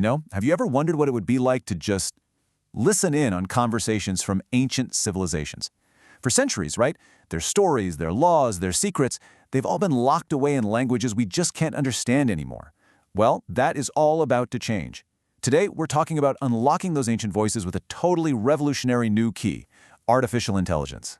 Have you ever wondered what it would be like to just listen in on conversations from ancient civilizations? For centuries, right? Their stories, their laws, their secrets, they've all been locked away in languages we just can't understand anymore. Well, that is all about to change. Today, we're talking about unlocking those ancient voices with a totally revolutionary new key: artificial intelligence.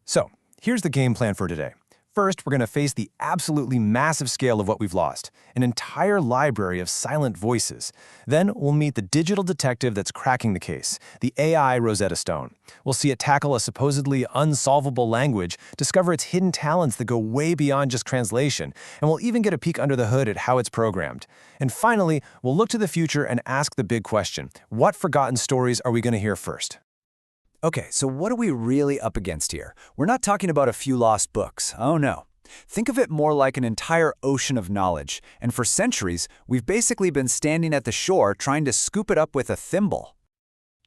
So, here's the game plan for today. First, we're going to face the absolutely massive scale of what we've lost, an entire library of silent voices. Then, we'll meet the digital detective that's cracking the case, the AI Rosetta Stone. We'll see it tackle a supposedly unsolvable language, discover its hidden talents that go way beyond just translation, and we'll even get a peek under the hood at how it's programmed. And finally, we'll look to the future and ask the big question: what forgotten stories are we going to hear first? Okay, so what are we really up against here? We're not talking about a few lost books. Oh no. Think of it more like an entire ocean of knowledge, and for centuries, we've basically been standing at the shore trying to scoop it up with a thimble.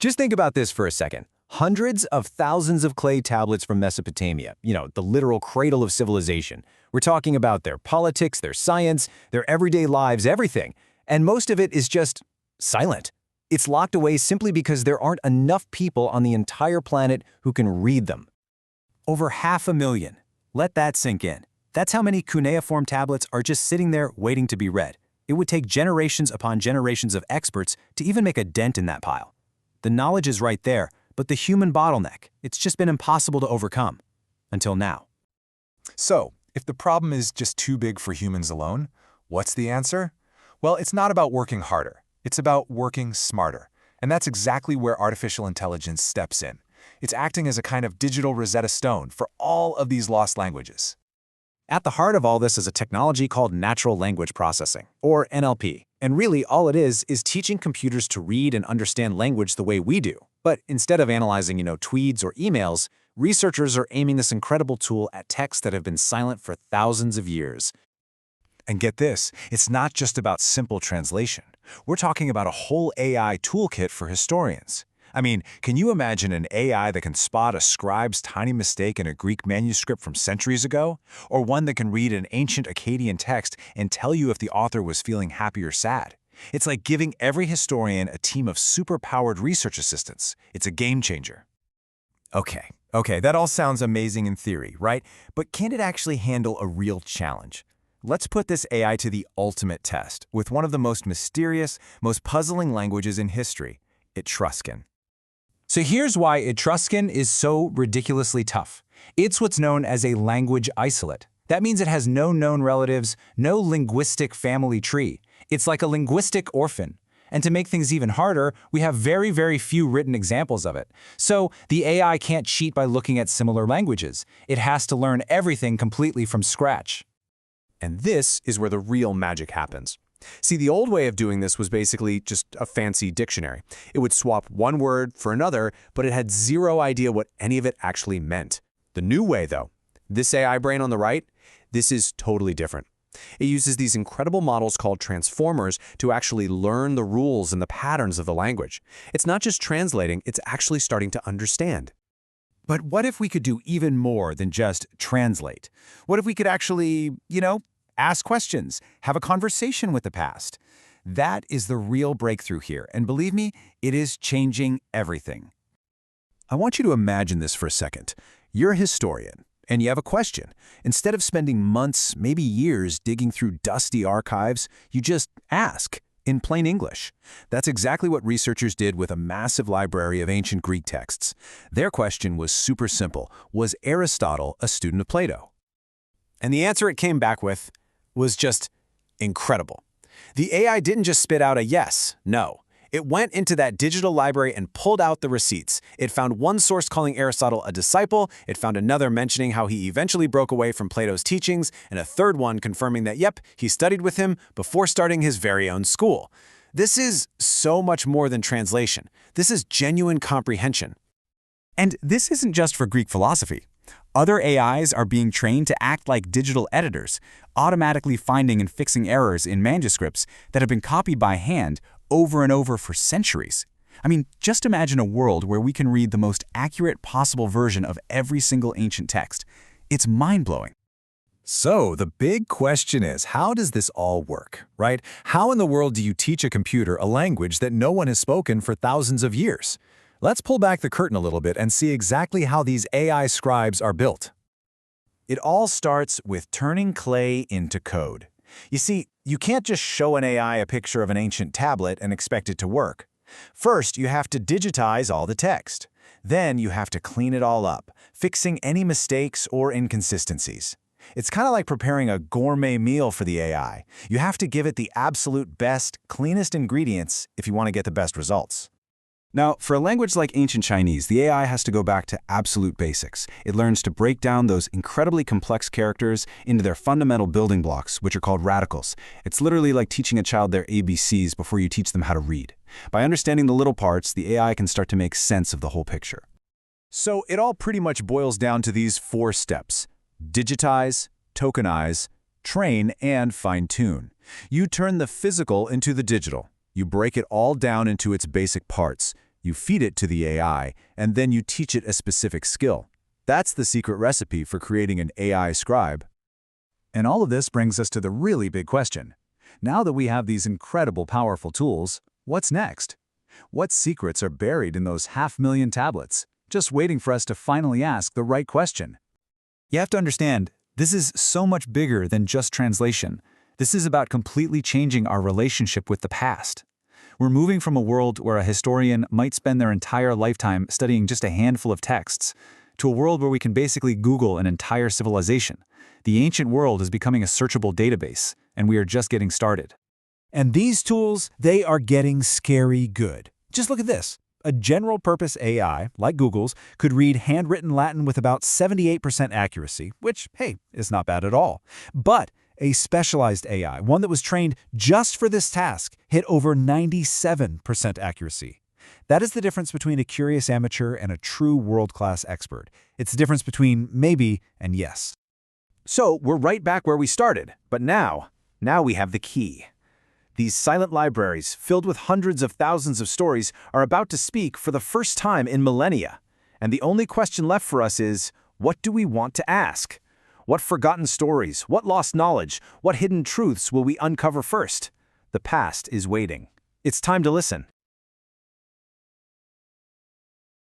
Just think about this for a second. Hundreds of thousands of clay tablets from Mesopotamia, the literal cradle of civilization. We're talking about their politics, their science, their everyday lives, everything. And most of it is just silent. It's locked away simply because there aren't enough people on the entire planet who can read them. Over 500,000. Let that sink in. That's how many cuneiform tablets are just sitting there waiting to be read. It would take generations upon generations of experts to even make a dent in that pile. The knowledge is right there, but the human bottleneck, it's just been impossible to overcome. Until now. So, if the problem is just too big for humans alone, what's the answer? Well, it's not about working harder. It's about working smarter. And that's exactly where artificial intelligence steps in. It's acting as a kind of digital Rosetta Stone for all of these lost languages. At the heart of all this is a technology called natural language processing, or NLP. And really, all it is teaching computers to read and understand language the way we do. But instead of analyzing, tweets or emails, researchers are aiming this incredible tool at texts that have been silent for thousands of years. And get this, it's not just about simple translation. We're talking about a whole AI toolkit for historians. I mean, can you imagine an AI that can spot a scribe's tiny mistake in a Greek manuscript from centuries ago? Or one that can read an ancient Akkadian text and tell you if the author was feeling happy or sad? It's like giving every historian a team of super-powered research assistants. It's a game changer. Okay, that all sounds amazing in theory, right? But can it actually handle a real challenge? Let's put this AI to the ultimate test with one of the most mysterious, most puzzling languages in history, Etruscan. So here's why Etruscan is so ridiculously tough. It's what's known as a language isolate. That means it has no known relatives, no linguistic family tree. It's like a linguistic orphan. And to make things even harder, we have very, very few written examples of it. So the AI can't cheat by looking at similar languages. It has to learn everything completely from scratch. And this is where the real magic happens. See, the old way of doing this was basically just a fancy dictionary. It would swap one word for another, but it had zero idea what any of it actually meant. The new way, though, this AI brain on the right, this is totally different. It uses these incredible models called transformers to actually learn the rules and the patterns of the language. It's not just translating, it's actually starting to understand. But what if we could do even more than just translate? What if we could actually, ask questions, have a conversation with the past? That is the real breakthrough here, and believe me, it is changing everything. I want you to imagine this for a second. You're a historian, and you have a question. Instead of spending months, maybe years, digging through dusty archives, you just ask in plain English. That's exactly what researchers did with a massive library of ancient Greek texts. Their question was super simple. Was Aristotle a student of Plato? And the answer it came back with was just incredible. The AI didn't just spit out a yes, no. It went into that digital library and pulled out the receipts. It found one source calling Aristotle a disciple, it found another mentioning how he eventually broke away from Plato's teachings, and a third one confirming that, yep, he studied with him before starting his very own school. This is so much more than translation. This is genuine comprehension. And this isn't just for Greek philosophy. Other AIs are being trained to act like digital editors, automatically finding and fixing errors in manuscripts that have been copied by hand over and over for centuries. I mean, just imagine a world where we can read the most accurate possible version of every single ancient text. It's mind-blowing. So the big question is, how does this all work, right? How in the world do you teach a computer a language that no one has spoken for thousands of years? Let's pull back the curtain a little bit and see exactly how these AI scribes are built. It all starts with turning clay into code. You see, you can't just show an AI a picture of an ancient tablet and expect it to work. First, you have to digitize all the text. Then you have to clean it all up, fixing any mistakes or inconsistencies. It's kind of like preparing a gourmet meal for the AI. You have to give it the absolute best, cleanest ingredients if you want to get the best results. Now, for a language like Ancient Chinese, the AI has to go back to absolute basics. It learns to break down those incredibly complex characters into their fundamental building blocks, which are called radicals. It's literally like teaching a child their ABCs before you teach them how to read. By understanding the little parts, the AI can start to make sense of the whole picture. So it all pretty much boils down to these 4 steps: digitize, tokenize, train, and fine-tune. You turn the physical into the digital. You break it all down into its basic parts. You feed it to the AI, and then you teach it a specific skill. That's the secret recipe for creating an AI scribe. And all of this brings us to the really big question. Now that we have these incredible, powerful tools, what's next? What secrets are buried in those 500,000 tablets, just waiting for us to finally ask the right question? You have to understand, this is so much bigger than just translation. This is about completely changing our relationship with the past. We're moving from a world where a historian might spend their entire lifetime studying just a handful of texts, to a world where we can basically Google an entire civilization. The ancient world is becoming a searchable database, and we are just getting started. And these tools, they are getting scary good. Just look at this. A general-purpose AI, like Google's, could read handwritten Latin with about 78% accuracy, which, hey, is not bad at all. But a specialized AI, one that was trained just for this task, hit over 97% accuracy. That is the difference between a curious amateur and a true world-class expert. It's the difference between maybe and yes. So we're right back where we started, but now we have the key. These silent libraries, filled with hundreds of thousands of stories, are about to speak for the first time in millennia. And the only question left for us is, what do we want to ask? What forgotten stories, what lost knowledge, what hidden truths will we uncover first? The past is waiting. It's time to listen.